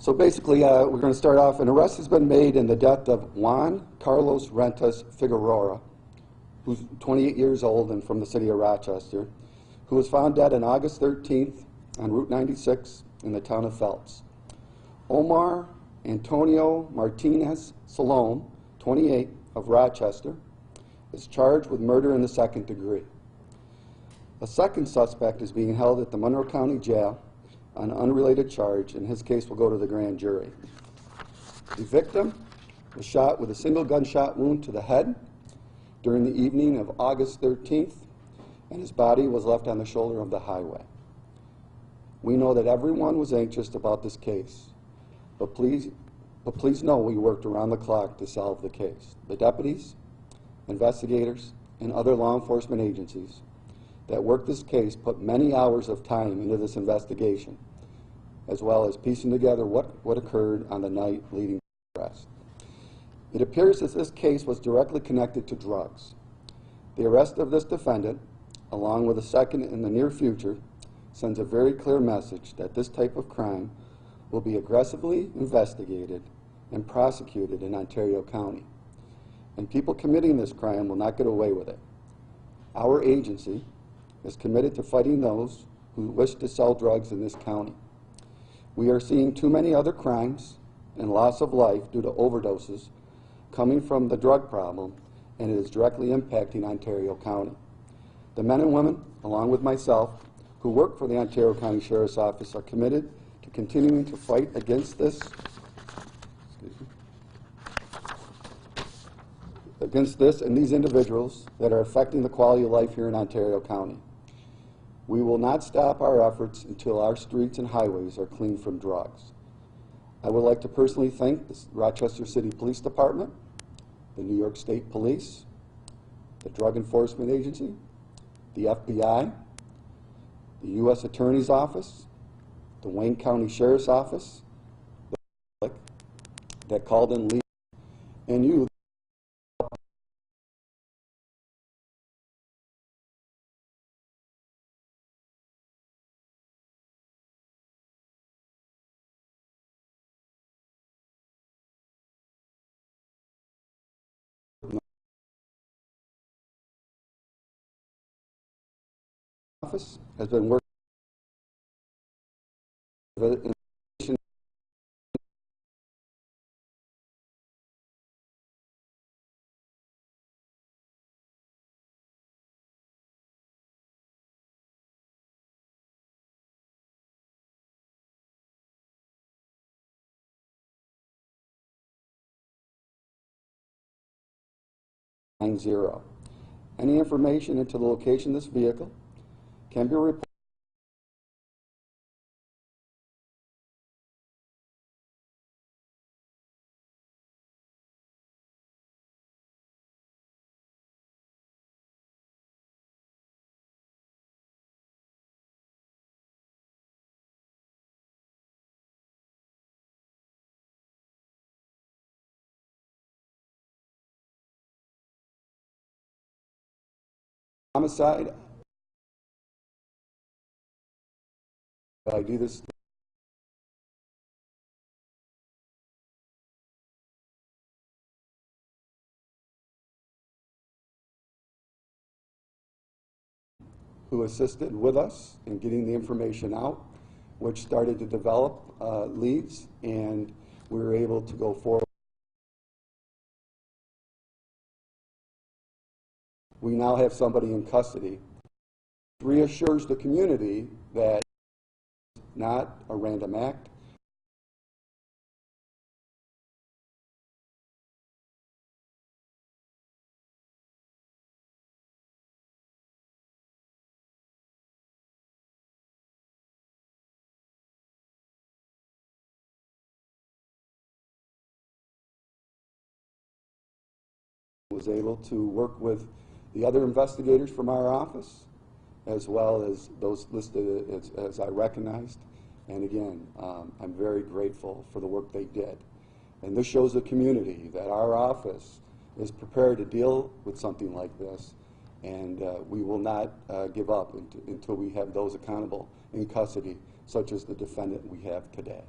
So basically, we're going to start off. An arrest has been made in the death of Juan Carlos Rentas Figueroa, who's 28 years old and from the city of Rochester, who was found dead on August 13th on Route 96 in the town of Phelps. Omar Antonio Martinez Salome, 28, of Rochester, is charged with murder in the second degree. A second suspect is being held at the Monroe County Jail on an unrelated charge, and his case will go to the grand jury. The victim was shot with a single gunshot wound to the head during the evening of August 13th, and his body was left on the shoulder of the highway. We know that everyone was anxious about this case, but please know we worked around the clock to solve the case. The deputies, investigators, and other law enforcement agencies that worked this case put many hours of time into this investigation, as well as piecing together what occurred on the night leading to the arrest. It appears that this case was directly connected to drugs. The arrest of this defendant, along with a second in the near future, sends a very clear message that this type of crime will be aggressively investigated and prosecuted in Ontario County, and people committing this crime will not get away with it. Our agency is committed to fighting those who wish to sell drugs in this county. We are seeing too many other crimes and loss of life due to overdoses coming from the drug problem, and it is directly impacting Ontario County. The men and women, along with myself, who work for the Ontario County Sheriff's Office are committed to continuing to fight against this, and these individuals that are affecting the quality of life here in Ontario County. We will not stop our efforts until our streets and highways are clean from drugs. I would like to personally thank the Rochester City Police Department, the New York State Police, the Drug Enforcement Agency, the FBI, the U.S. Attorney's Office, the Wayne County Sheriff's Office, the public that called in legal, and you, office has been working with .90. Any information into the location of this vehicle can be reported homicide. I do this who assisted with us in getting the information out, which started to develop leads, and we were able to go forward. We now have somebody in custody. It reassures the community that it's not a random act. Was able to work with the other investigators from our office, as well as those listed as I recognized. And again, I'm very grateful for the work they did. And this shows the community that our office is prepared to deal with something like this, and we will not give up until we have those accountable in custody, such as the defendant we have today.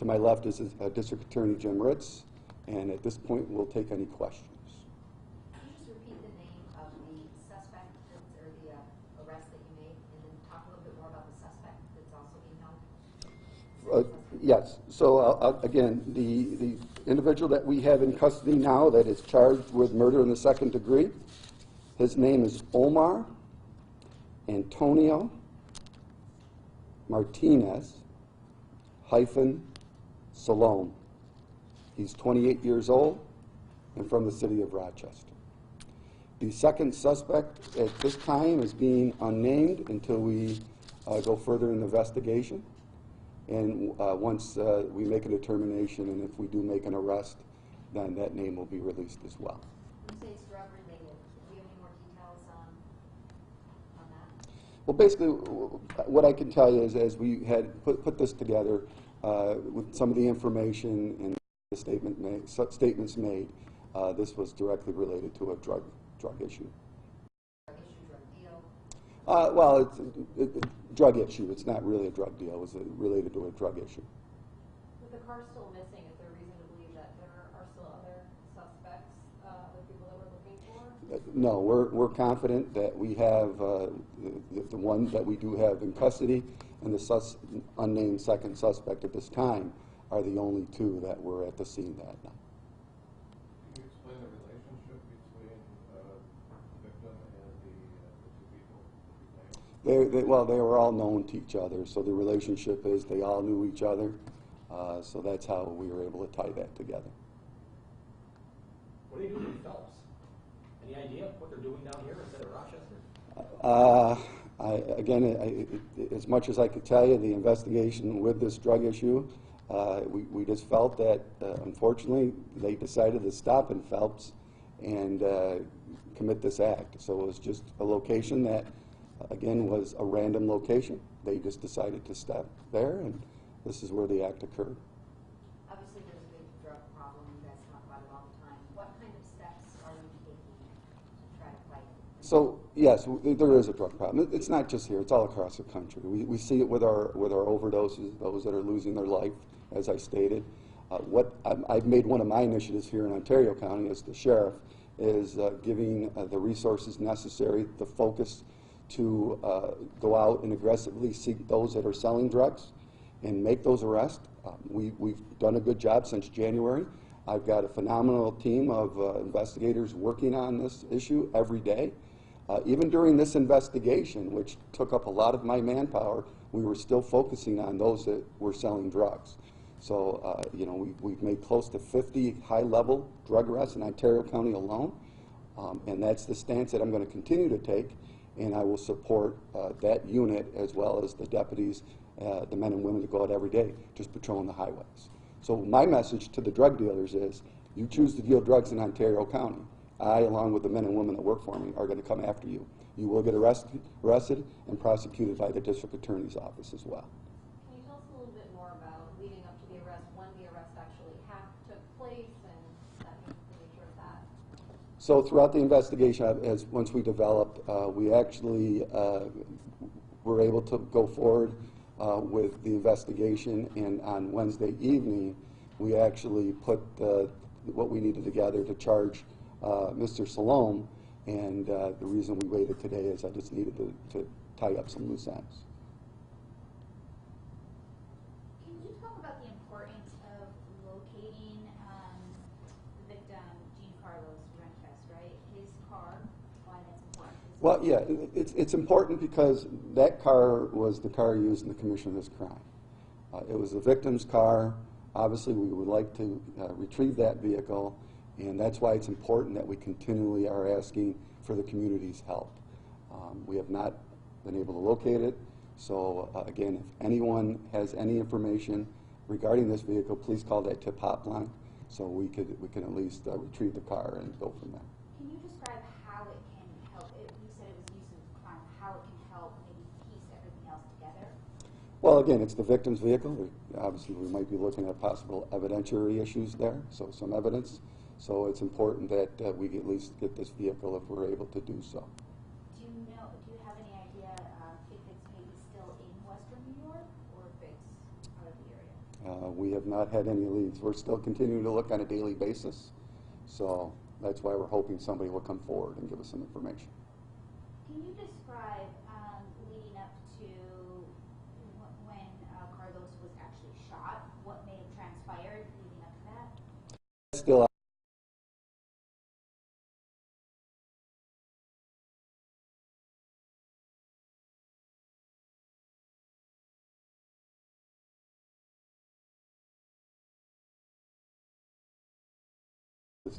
To my left is District Attorney Jim Ritz, and at this point we'll take any questions. Can you just repeat the name of the suspect or the arrest that you made, and then talk a little bit more about the suspect that's also being held? Yes. So again, the individual that we have in custody now that is charged with murder in the second degree, his name is Omar Antonio Martinez hyphen Salome. He's 28 years old and from the city of Rochester. The second suspect at this time is being unnamed until we go further in the investigation. And once we make a determination, and if we do make an arrest, then that name will be released as well. You say it's drug related. Do you have any more details on that? Well, basically, what I can tell you is, as we had put this together with some of the information and the statements made, this was directly related to a drug issue. Drug issue, drug deal? Well, it's a drug issue. It's not really a drug deal. It was related to a drug issue. With the car still missing, is there reason to believe that there are still other suspects, other people that we're looking for? No, we're confident that we have the one that we do have in custody, and the unnamed second suspect at this time are the only two that were at the scene that night. Can you explain the relationship between the victim and the two people? Well, they were all known to each other, so the relationship is they all knew each other, so that's how we were able to tie that together. What are you doing in Phelps? Any idea what they're doing down here instead of Rochester? As much as I could tell you, the investigation with this drug issue, we just felt that, unfortunately, they decided to stop in Phelps and commit this act. So it was just a location that, again, was a random location. They just decided to stop there, and this is where the act occurred. Obviously, there's a big drug problem. You guys talk about it all the time. What kind of steps are you taking to try to fight it? So yes, there is a drug problem. It's not just here; it's all across the country. We see it with our overdoses, those that are losing their life, as I stated. I've made one of my initiatives here in Ontario County as the sheriff is giving the resources necessary, the focus to go out and aggressively seek those that are selling drugs and make those arrests. We've done a good job since January. I've got a phenomenal team of investigators working on this issue every day. Even during this investigation, which took up a lot of my manpower, we were still focusing on those that were selling drugs. So, we've made close to 50 high-level drug arrests in Ontario County alone, and that's the stance that I'm going to continue to take, and I will support that unit as well as the deputies, the men and women that go out every day just patrolling the highways. So my message to the drug dealers is, you choose to deal drugs in Ontario County, I, along with the men and women that work for me, are going to come after you. You will get arrested and prosecuted by the district attorney's office as well. Can you tell us a little bit more about leading up to the arrest, when the arrest actually took place, and the nature of that? So throughout the investigation, once we developed, we actually were able to go forward with the investigation, and on Wednesday evening, we actually put what we needed together to charge Mr. Salome, and the reason we waited today is I just needed to tie up some loose ends. Can you talk about the importance of locating the victim, Jean Carlos Rentes, right? His car, why that's important? Well, yeah, it's important because that car was the car used in the commission of this crime. It was the victim's car. Obviously, we would like to retrieve that vehicle, and that's why it's important that we continually are asking for the community's help. We have not been able to locate it, so again, if anyone has any information regarding this vehicle, please call that tip hotline so we can at least retrieve the car and go from there. Can you describe how it can help? You said it was used in the crime. How it can help maybe piece everything else together? Well, again, it's the victim's vehicle. Obviously, we might be looking at possible evidentiary issues there, so some evidence. So it's important that we at least get this vehicle if we're able to do so. Do you have any idea if it's maybe still in Western New York or if it's out of the area? We have not had any leads. We're still continuing to look on a daily basis, so that's why we're hoping somebody will come forward and give us some information. Can you describe leading up to when Carlos was actually shot? What may have transpired leading up to that? Still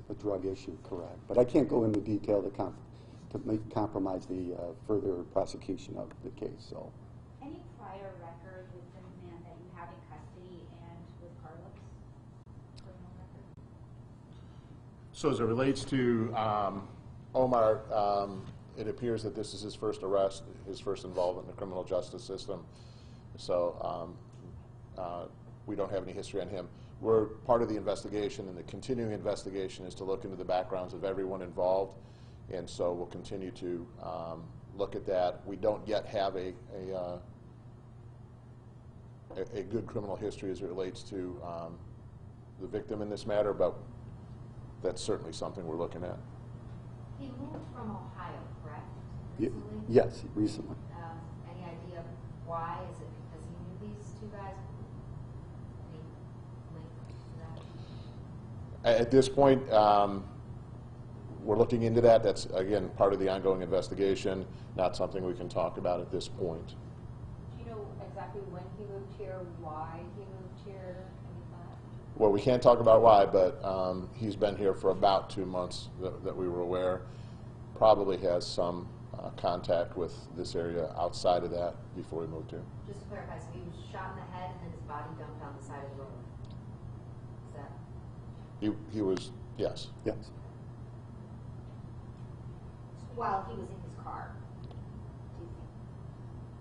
a drug issue, correct. But I can't go into detail to compromise the further prosecution of the case. So, Any prior record with the man that you have in custody and with Carlos? Criminal record? So as it relates to Omar, it appears that this is his first arrest, his first involvement in the criminal justice system. So we don't have any history on him. We're part of the investigation, and the continuing investigation is to look into the backgrounds of everyone involved, and so we'll continue to look at that. We don't yet have a good criminal history as it relates to the victim in this matter, but that's certainly something we're looking at. He moved from Ohio, correct? y Recently? yes, recently. Any idea why? Is it because he knew these two guys? Any link to that? At this point, we're looking into that. That's, again, part of the ongoing investigation, not something we can talk about at this point. Do you know exactly when he moved here, why he moved here, any of that? Well, we can't talk about why, but he's been here for about 2 months that we were aware. Probably has some contact with this area outside of that before we moved here. Just to clarify, so he was shot in the head and then his body dumped on the side of the road. Is that? He was, yes. Yes. While he was in his car, do you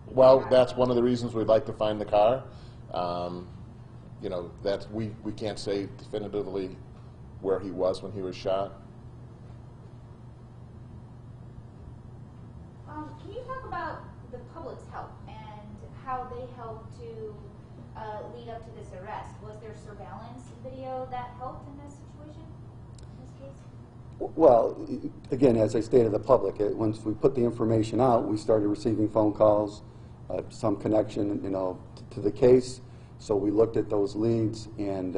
think? Well, that's one of the reasons we'd like to find the car. You know, that we can't say definitively where he was when he was shot. Can you talk about the public's help and how they helped to lead up to this arrest? Was there surveillance video that helped in this situation, in this case? Well, again, as I stated, the public, once we put the information out, we started receiving phone calls, some connection, you know, to the case. So we looked at those leads, and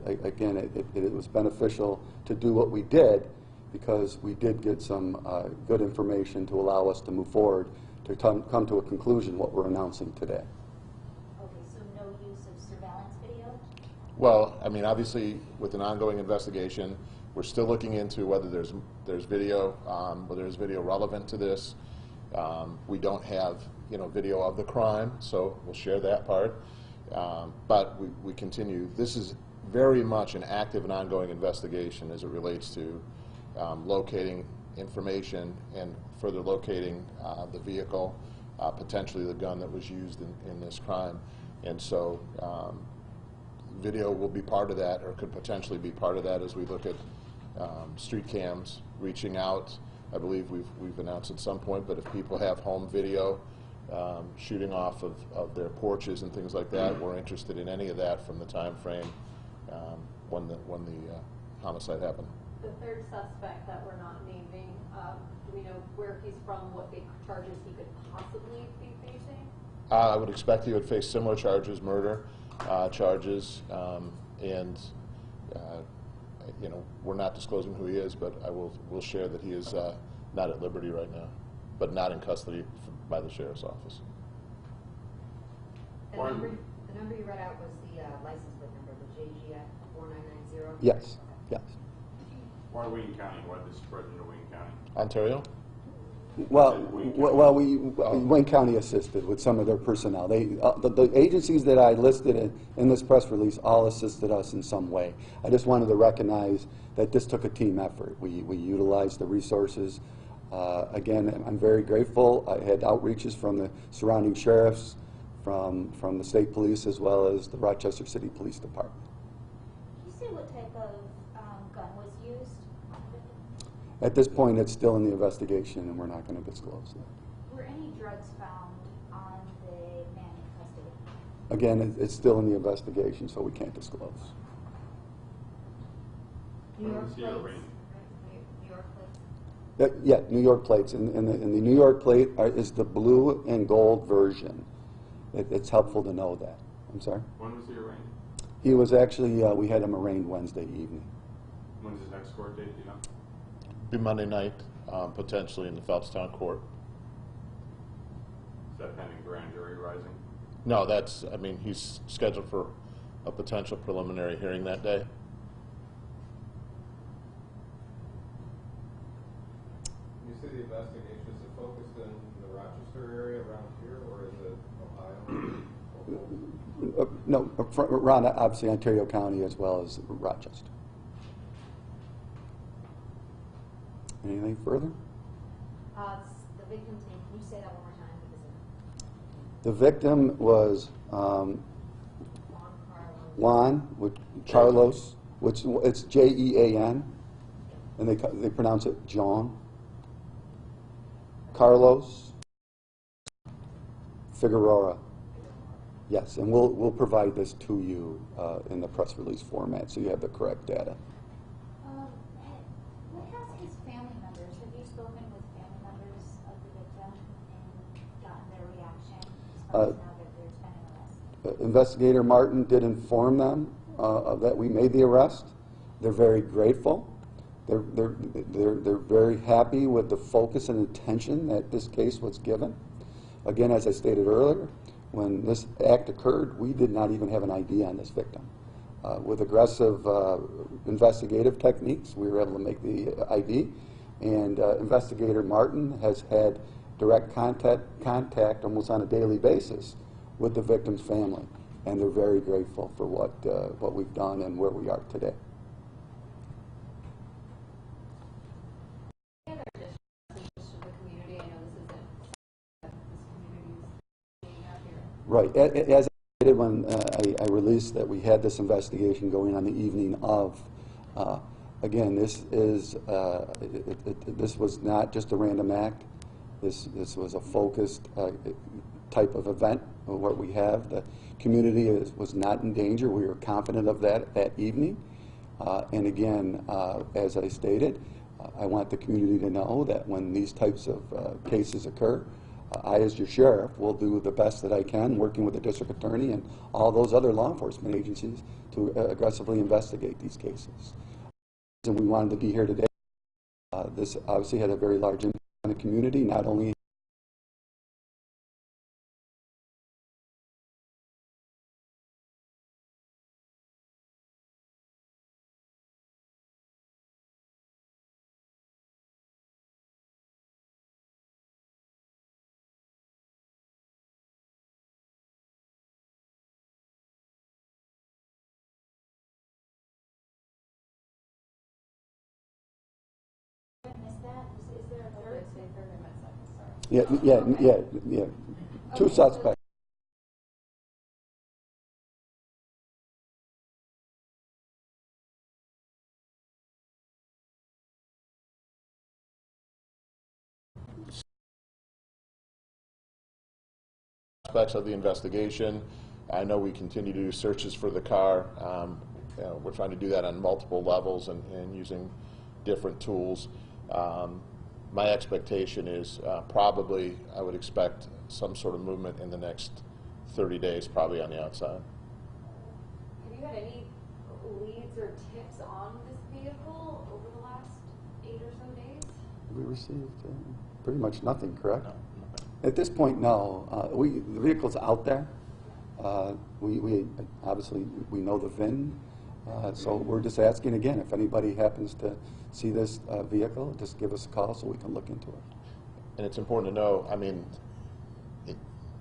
again, it was beneficial to do what we did because we did get some good information to allow us to move forward to come to a conclusion what we're announcing today. Okay, so no use of surveillance video? Well, I mean, obviously, with an ongoing investigation, we're still looking into whether there's video, whether there's video relevant to this. We don't have, you know, video of the crime, so we'll share that part. But we continue. This is very much an active and ongoing investigation as it relates to locating information and further locating the vehicle, potentially the gun that was used in this crime. And so video will be part of that, or could potentially be part of that as we look at street cams, reaching out. I believe we've announced at some point, but if people have home video shooting off of their porches and things like that, we're interested in any of that from the time frame when the homicide happened. The third suspect that we're not naming, do we know where he's from, what big charges he could possibly be facing? I would expect he would face similar charges, murder charges, and you know, we're not disclosing who he is, but we'll share that he is not at liberty right now, but not in custody by the sheriff's office. The number you read out was the license plate number, the JGF 4990? Yes, yes. Why Wayne County? Why this spread into Wayne County? Ontario? Well, Wayne County assisted with some of their personnel. The agencies that I listed in this press release all assisted us in some way. I just wanted to recognize that this took a team effort. We utilized the resources. Again, I'm very grateful. I had outreaches from the surrounding sheriffs, from the state police, as well as the Rochester City Police Department. Can you say what type of gun was used on the victim? At this point, it's still in the investigation, and we're not going to disclose that. Were any drugs found on the man in custody? Again, it's still in the investigation, so we can't disclose. New When York was he plates, arraigned? New York plates. Yeah, New York plates, and the New York plate is the blue and gold version. It's helpful to know that. I'm sorry? When was he arraigned? He was actually, we had him arraigned Wednesday evening. When's his next court date, do you know? Be Monday night, potentially in the Phelps Town Court. Is that pending grand jury rising? No, that's, I mean, he's scheduled for a potential preliminary hearing that day. You say the investigation, is it focused in the Rochester area around here, or is it Ohio? No, around obviously Ontario County as well as Rochester. Anything further? The victim's name, can you say that one more time? Because The victim was Juan Carlos. Juan, with Carlos, which it's Jean, and they pronounce it John. Carlos Figueroa. Yes, and we'll provide this to you in the press release format, so you have the correct data. What has his family members? Have you spoken with family members of the victim and gotten their reaction as far as now that there's been an arrest? Investigator Martin did inform them that we made the arrest. They're very grateful. They're very happy with the focus and attention that this case was given. Again, as I stated earlier, when this act occurred, we did not even have an ID on this victim. With aggressive investigative techniques, we were able to make the ID, and Investigator Martin has had direct contact almost on a daily basis with the victim's family, and they're very grateful for what we've done and where we are today. Any other additional message to the community? I know this community's being out here. Right. As I did when I released that we had this investigation going on the evening of, again, this was not just a random act. This was a focused type of event. What we have, the community was not in danger. We were confident of that evening. And again, as I stated, I want the community to know that when these types of cases occur, I, as your sheriff, will do the best that I can, working with the district attorney and all those other law enforcement agencies to aggressively investigate these cases. And we wanted to be here today. This obviously had a very large impact on the community, not only Missed that? Is there a third? Say third and second, sorry. yeah. Two suspects. Aspects of the investigation. I know we continue to do searches for the car. We're trying to do that on multiple levels and using different tools. My expectation is probably I would expect some sort of movement in the next 30 days, probably on the outside. Have you had any leads or tips on this vehicle over the last 8 or so days? We received pretty much nothing, correct? No, nothing. At this point, no. The vehicle's out there. We obviously we know the VIN, so we're just asking again if anybody happens to see this vehicle, just give us a call so we can look into it. And it's important to know, I mean,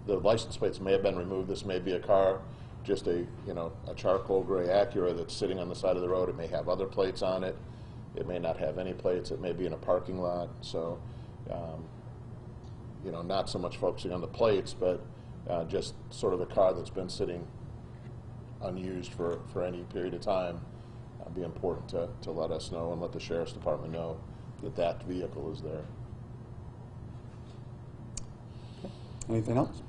the license plates may have been removed. This may be a car, just a charcoal gray Acura that's sitting on the side of the road. It may have other plates on it. It may not have any plates. It may be in a parking lot. So, not so much focusing on the plates, but just sort of a car that's been sitting unused for any period of time. It'd be important to let us know and let the Sheriff's Department know that vehicle is there. Anything else?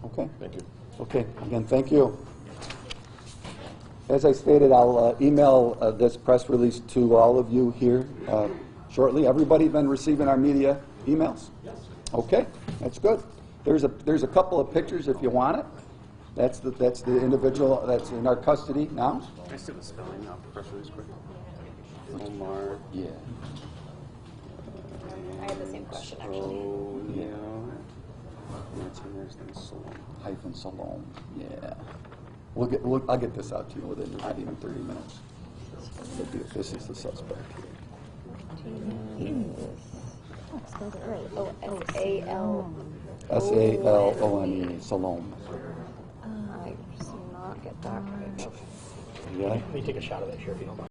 Okay. Thank you. Okay, again, thank you. As I stated, I'll email this press release to all of you here shortly. Everybody been receiving our media emails? Yes. Okay, that's good. There's a couple of pictures if you want it. That's the individual that's in our custody now. Can I see the spelling of the press release quick? Omar. Yeah. I had the same question, actually. Antonio. Salome. Hyphen Salome. Yeah. I'll get this out to you within not even 30 minutes. This is the suspect. Spelled it right. Oh, S-A-L. Salone. Salome. I do not get that right. Yeah. Let me take a shot of that, Sheriff, if you don't mind.